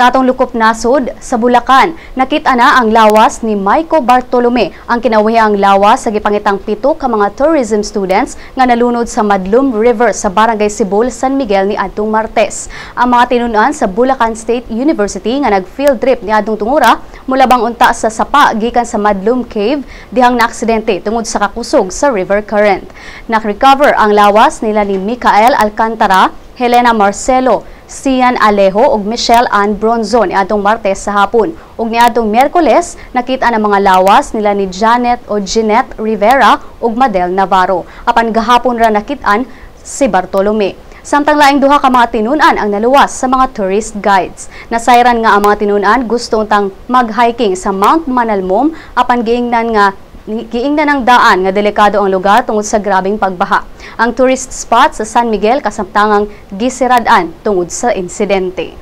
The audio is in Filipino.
Sa atong lukop nasod, sa Bulacan, nakita na ang lawas ni Maiko Bartolome, ang kinawihang lawas sa gipangitang 7 ka mga tourism students nga nalunod sa Madlum River sa Barangay Sibol, San Miguel ni adtong Martes. Ang mga tinun-an sa Bulacan State University nga nag-field trip ni adtong tungura mulabang unta sa sapa gikan sa Madlum Cave dihang naaksidente tungod sa kakusog sa river current. Nak-recover ang lawas nila ni Micael Alcantara, Helena Marcelo, Sian Alejo ug Michelle Ann Bronzon niadtong Martes sa hapon. Ug niadtong Miyerkules nakita ang mga lawas nila ni Jeanette Rivera ug Madel Navarro. Apan gahapon ra nakit-an si Bartolome. Samtang laing duha ka mga tinun-an ang naluwas sa mga tourist guides. Nasayran nga ang mga tinun-an gusto untang mag-hiking sa Mount Manalmom apan giingnan ng daan nga delikado ang lugar tungod sa grabeng pagbaha. Ang tourist spot sa San Miguel kasamtangang gisirad-an tungod sa insidente.